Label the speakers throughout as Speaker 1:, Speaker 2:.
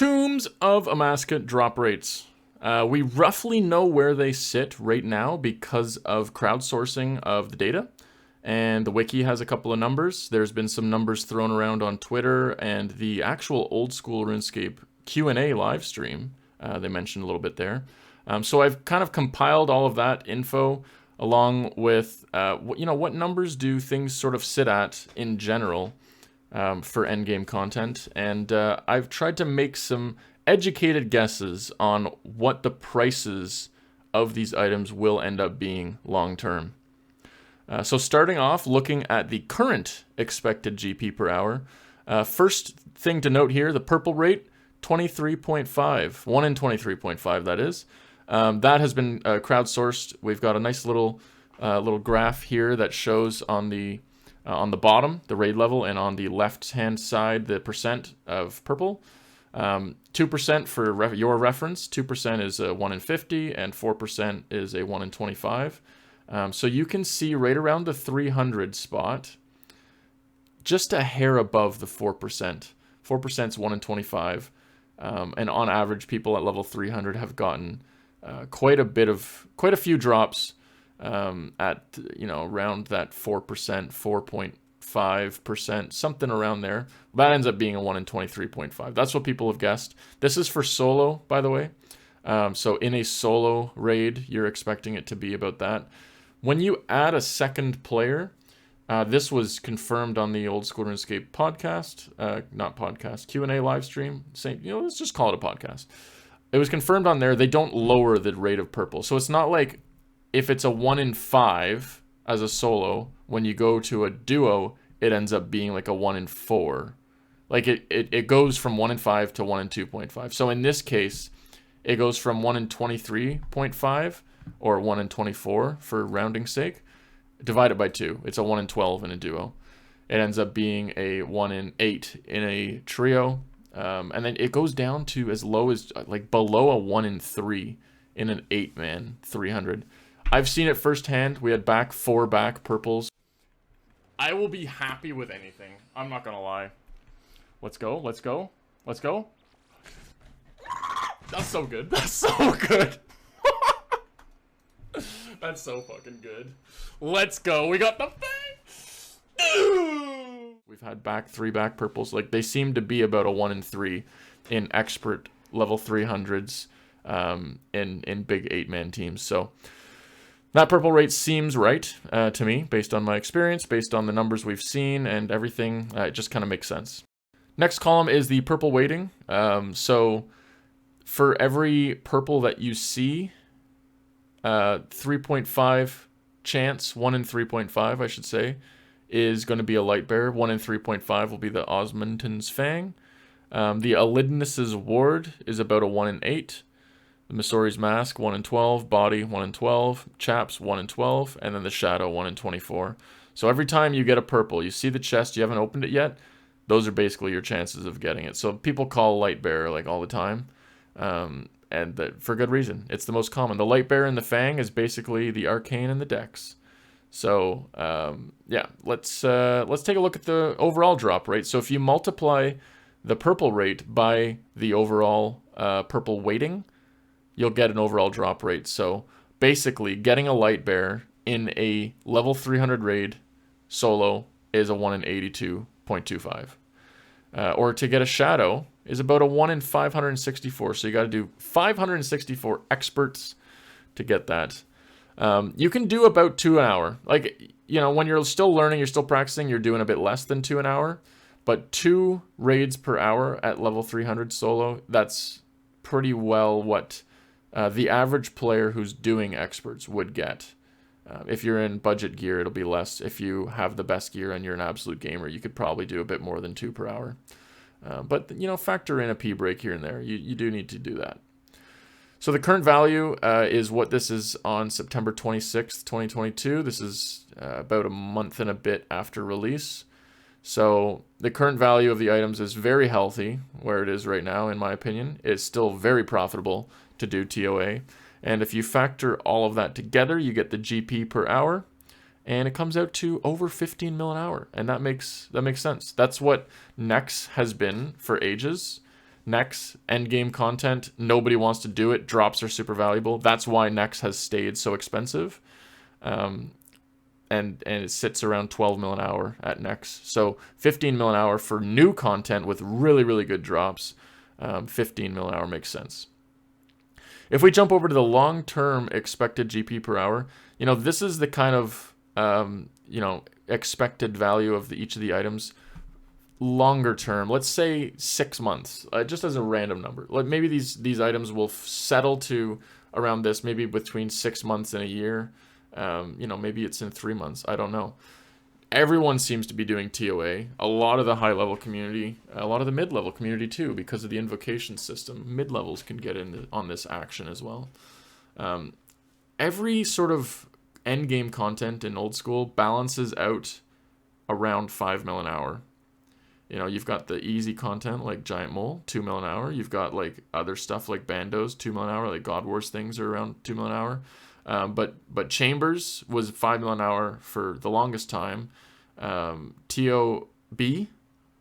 Speaker 1: Tombs of Amaska drop rates. We roughly know where they sit right now because of crowdsourcing of the data. And the wiki has a couple of numbers. There's been some numbers thrown around on Twitter, and the actual old school RuneScape Q&A live stream, they mentioned a little bit there. So I've kind of compiled all of that info along with, what numbers do things sort of sit at in general for endgame content. And I've tried to make some educated guesses on what the prices of these items will end up being long term. So starting off, looking at the current expected GP per hour. First thing to note here, the purple rate, 23.5. 1 in 23.5, that is. That has been crowdsourced. We've got a nice little graph here that shows on the bottom, the raid level, and on the left-hand side, the percent of purple. 2% for your reference. 2% is a 1 in 50, and 4% is a 1 in 25. So you can see right around the 300 spot, just a hair above the 4%. 4% is 1 in 25. And on average, people at level 300 have gotten quite a few drops at, around that 4%, 4.5%, something around there. That ends up being a 1 in 23.5. That's what people have guessed. This is for solo, by the way. So in a solo raid, you're expecting it to be about that. When you add a second player, this was confirmed on the Old School RuneScape podcast, Q&A live stream. Let's just call it a podcast. It was confirmed on there. They don't lower the rate of purple. So it's not like if it's a 1 in 5 as a solo, when you go to a duo, it ends up being like a 1 in 4. Like it goes from 1 in 5 to 1 in 2.5. So in this case, it goes from 1 in 23.5 or 1 in 24 for rounding sake, divided by 2. It's a 1 in 12 in a duo. It ends up being a 1 in 8 in a trio. And then it goes down to as low as like below a 1 in 3 in an 8-man 300. I've seen it firsthand. We had 4 back purples. I will be happy with anything. I'm not going to lie. Let's go. Let's go. Let's go. That's so good. That's so good. That's so fucking good. Let's go. We got the thing. We've had 3 back purples. Like, they seem to be about a 1 in 3 in expert level 300s in big 8-man teams. So that purple rate seems right to me, based on my experience, based on the numbers we've seen and everything. It just kind of makes sense. Next column is the purple weighting. So for every purple that you see, 3.5 chance, 1 in 3.5, I should say, is going to be a light bearer. 1 in 3.5 will be the Osmondton's Fang. The Alidness's Ward is about a 1 in 8. The Missouri's Mask, 1 in 12. Body, 1 in 12. Chaps, 1 in 12. And then the Shadow, 1 in 24. So every time you get a purple, you see the chest, you haven't opened it yet, those are basically your chances of getting it. So people call light bearer like all the time. And for good reason. It's the most common. The light bearer and the Fang is basically the arcane and the dex. So yeah, let's take a look at the overall drop rate. So if you multiply the purple rate by the overall purple weighting, you'll get an overall drop rate. So basically, getting a light bearer in a level 300 raid solo is a 1 in 82.25. Or to get a shadow is about a 1 in 564. So you got to do 564 experts to get that. You can do about 2 an hour. Like, when you're still learning, you're still practicing, you're doing a bit less than 2 an hour. But 2 raids per hour at level 300 solo, that's pretty well what the average player who's doing experts would get. If you're in budget gear, it'll be less. If you have the best gear and you're an absolute gamer, you could probably do a bit more than 2 per hour. But, factor in a P break here and there. You do need to do that. So the current value is what this is on September 26th, 2022. This is about a month and a bit after release. So the current value of the items is very healthy where it is right now, in my opinion. It's still very profitable to do ToA. And if you factor all of that together, you get the GP per hour, and it comes out to over 15 mil an hour. And that makes sense. That's what Nex has been for ages. Nex, endgame content, nobody wants to do it. Drops are super valuable. That's why Nex has stayed so expensive. And it sits around 12 mil an hour at Nex. So 15 mil an hour for new content with really, really good drops. 15 mil an hour makes sense. If we jump over to the long-term expected GP per hour, this is the kind of, expected value of each of the items. Longer term, let's say 6 months, just as a random number. Like maybe these items will settle to around this, maybe between 6 months and a year. Maybe it's in 3 months. I don't know. Everyone seems to be doing ToA. A lot of the high-level community, a lot of the mid-level community too, because of the invocation system. Mid-levels can get in on this action as well. Every sort of endgame content in old school balances out around 5 mil an hour. You've got the easy content like Giant Mole, 2 mil an hour. You've got like other stuff like Bandos, 2 mil an hour. Like God Wars things are around 2 mil an hour. But Chambers was 5 mil an hour for the longest time. TOB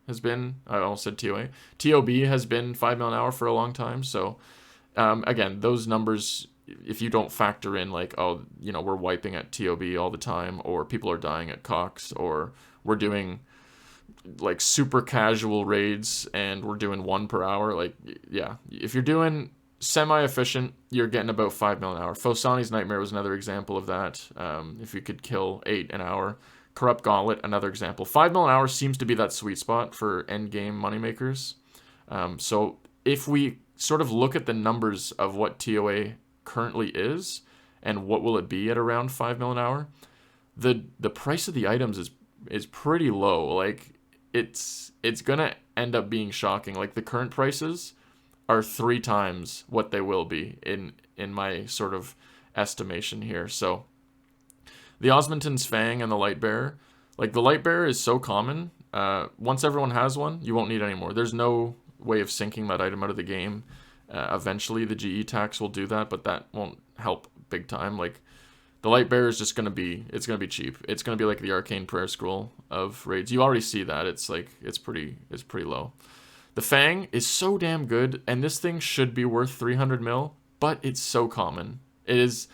Speaker 1: has been, I almost said TOA. TOB has been 5 mil an hour for a long time. So again, those numbers, if you don't factor in like, we're wiping at TOB all the time, or people are dying at Cox, or we're doing like super casual raids and we're doing 1 per hour, like, yeah, if you're doing semi-efficient, you're getting about 5 mil an hour. Fosani's Nightmare was another example of that. If you could kill 8 an hour. Corrupt Gauntlet, another example. 5 mil an hour seems to be that sweet spot for endgame moneymakers. So if we sort of look at the numbers of what ToA currently is and what will it be at around 5 mil an hour, the price of the items is pretty low. Like it's gonna end up being shocking. Like the current prices are 3 times what they will be in my sort of estimation here. So the Osmonton's Fang and the Lightbearer, like the Lightbearer is so common. Once everyone has one, you won't need any more. There's no way of syncing that item out of the game. Eventually the GE tax will do that, but that won't help big time. Like the Lightbearer is just it's gonna be cheap. It's gonna be like the Arcane Prayer Scroll of raids. You already see that. It's pretty low. The Fang is so damn good, and this thing should be worth 300 mil, but it's so common. It is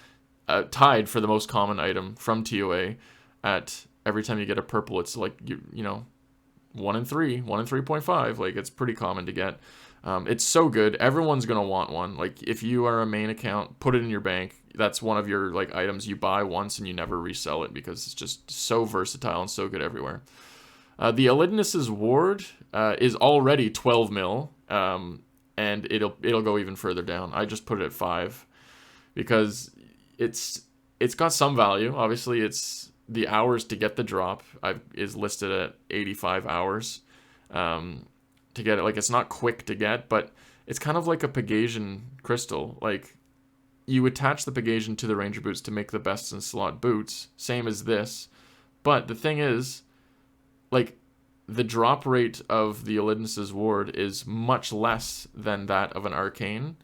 Speaker 1: tied for the most common item from ToA. At every time you get a purple, it's like 1 in 3, 1 in 3.5. Like it's pretty common to get. It's so good. Everyone's gonna want one. Like if you are a main account, put it in your bank. That's one of your like items you buy once and you never resell it because it's just so versatile and so good everywhere. The Elidness's Ward is already 12 mil, and it'll go even further down. I just put it at 5 because it's got some value. Obviously, it's the hours to get the drop is listed at 85 hours to get it. Like it's not quick to get, but it's kind of like a Pegasian crystal. Like you attach the Pegasian to the Ranger boots to make the best in slot boots, same as this. But the thing is, like, the drop rate of the Elidness's Ward is much less than that of an Arcane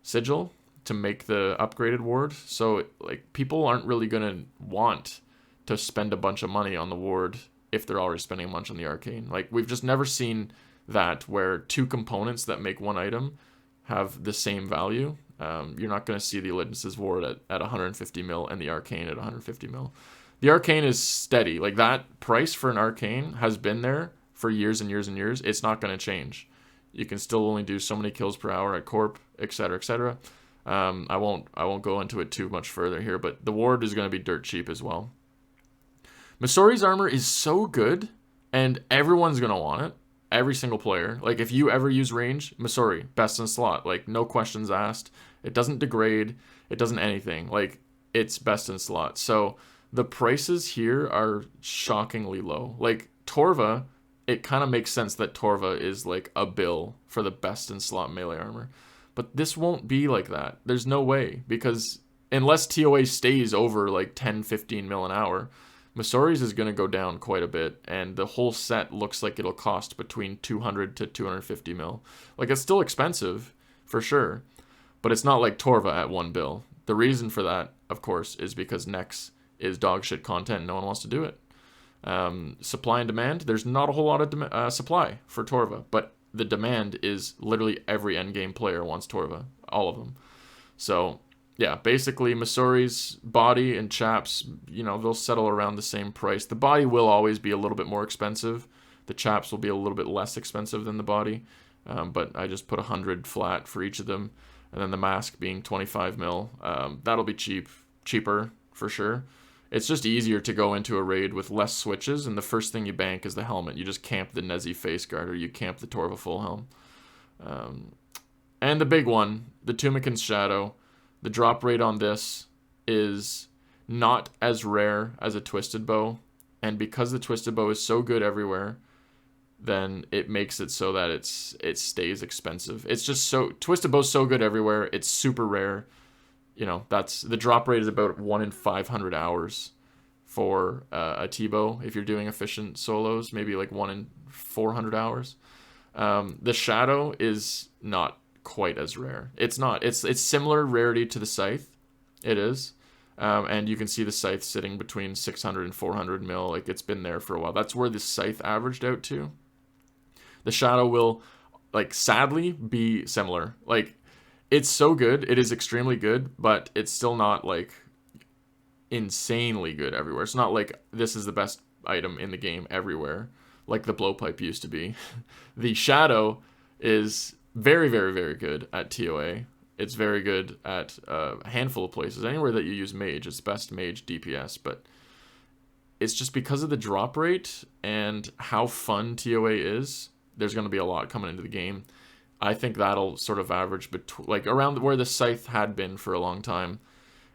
Speaker 1: Sigil to make the upgraded ward. So, like, people aren't really going to want to spend a bunch of money on the ward if they're already spending a bunch on the Arcane. Like, we've just never seen that where 2 components that make one item have the same value. You're not going to see the Elidness's Ward at 150 mil and the Arcane at 150 mil. The Arcane is steady. Like, that price for an Arcane has been there for years and years and years. It's not going to change. You can still only do so many kills per hour at Corp, etc., etc. I won't go into it too much further here, but the ward is going to be dirt cheap as well. Misori's armor is so good, and everyone's going to want it. Every single player. Like, if you ever use range, Misori, best in slot. Like, no questions asked. It doesn't degrade. It doesn't anything. Like, it's best in slot. So the prices here are shockingly low. Like, Torva, it kind of makes sense that Torva is like a bill for the best in slot melee armor. But this won't be like that. There's no way, because unless ToA stays over like 10, 15 mil an hour, Misori's is going to go down quite a bit, and the whole set looks like it'll cost between 200 to 250 mil. Like, it's still expensive, for sure, but it's not like Torva at 1 bill. The reason for that, of course, is because Nex is dog shit content and no one wants to do it. Supply and demand, there's not a whole lot of supply for Torva, but the demand is literally every endgame player wants Torva, all of them. So yeah, basically Masori's body and chaps, you know, they'll settle around the same price. The body will always be a little bit more expensive. The chaps will be a little bit less expensive than the body, but I just put 100 flat for each of them, and then the mask being 25 mil. That'll be cheaper for sure. It's just easier to go into a raid with less switches, and the first thing you bank is the helmet. You just camp the Nezi face guard, or you camp the Torva full helm. And the big one, the Tumikin's Shadow. The drop rate on this is not as rare as a Twisted Bow, and because the Twisted Bow is so good everywhere, then it makes it so that it stays expensive. It's just so, Twisted Bow's so good everywhere, it's super rare. You know, that's, the drop rate is about 1 in 500 hours for a T-Bow if you're doing efficient solos, maybe like 1 in 400 hours. The Shadow is not quite as rare. It's not. It's similar rarity to the Scythe. It is. And you can see the Scythe sitting between 600 and 400 mil. Like, it's been there for a while. That's where the Scythe averaged out to. The Shadow will, like, sadly be similar. Like, it's so good. It is extremely good, but it's still not, like, insanely good everywhere. It's not like this is the best item in the game everywhere, like the Blowpipe used to be. The Shadow is very, very, very good at ToA. It's very good at a handful of places. Anywhere that you use Mage, it's best Mage DPS, but it's just because of the drop rate and how fun ToA is, there's going to be a lot coming into the game. I think that'll sort of average like around where the Scythe had been for a long time.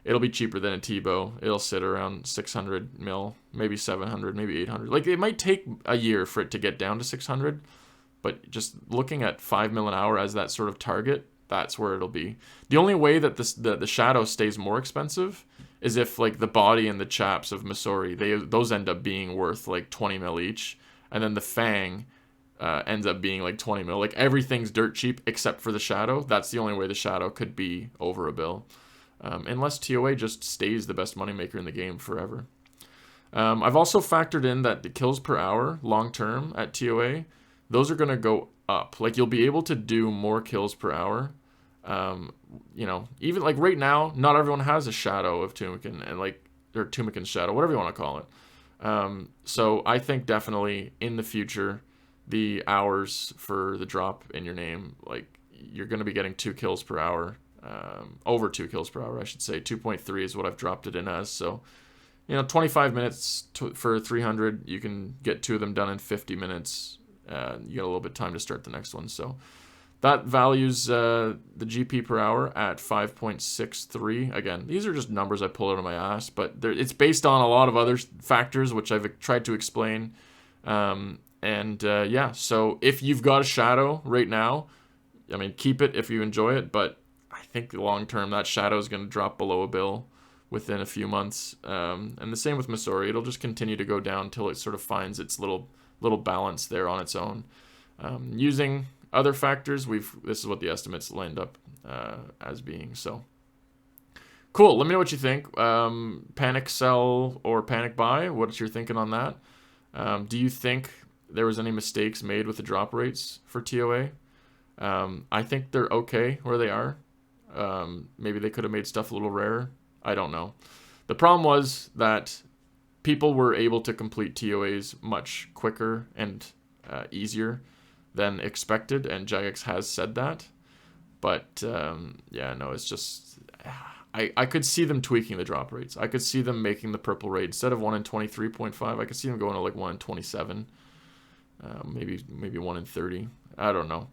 Speaker 1: It'll be cheaper than a T-Bow. It'll sit around 600 mil, maybe 700, maybe 800. Like, it might take a year for it to get down to 600, but just looking at 5 mil an hour as that sort of target, that's where it'll be. The only way that the Shadow stays more expensive is if, like, the body and the chaps of Masori, those end up being worth like 20 mil each, and then the Fang ends up being like 20 mil. Like, everything's dirt cheap except for the Shadow. That's the only way the Shadow could be over a bill. Unless ToA just stays the best moneymaker in the game forever. I've also factored in that the kills per hour long term at ToA, those are going to go up. Like, you'll be able to do more kills per hour. You know, even like right now, not everyone has a Shadow of Tumikin, and like, or Tumikin's Shadow, whatever you want to call it. So I think definitely in the future, the hours for the drop in your name, like, you're going to be getting 2 kills per hour. Over 2 kills per hour, I should say. 2.3 is what I've dropped it in as. So, you know, 25 minutes for 300, you can get 2 of them done in 50 minutes. You get a little bit of time to start the next one. So that values the GP per hour at 5.63. Again, these are just numbers I pull out of my ass, but it's based on a lot of other factors, which I've tried to explain. Yeah, so if you've got a Shadow right now, I mean, keep it if you enjoy it, but I think long term that Shadow is going to drop below a bill within a few months. And the same with Masori. It'll just continue to go down until it sort of finds its little balance there on its own. Using other factors, this is what the estimates land up as being. So cool. Let me know what you think. Panic sell or panic buy? What you're thinking on that? Do you think there was any mistakes made with the drop rates for ToA? I think they're okay where they are. Maybe they could have made stuff a little rarer. I don't know. The problem was that people were able to complete ToAs much quicker and easier than expected, and Jagex has said that. But yeah, no, it's just I could see them tweaking the drop rates. I could see them making the purple raid instead of 1 in 23.5. I could see them going to like 1 in 27, maybe 1 in 30. I don't know.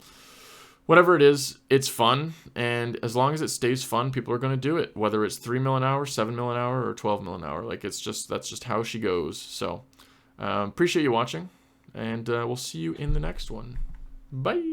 Speaker 1: Whatever it is, it's fun, and as long as it stays fun, people are going to do it, whether it's 3 mil an hour, 7 mil an hour, or 12 mil an hour. Like, that's just how she goes. So, appreciate you watching, and we'll see you in the next one. Bye!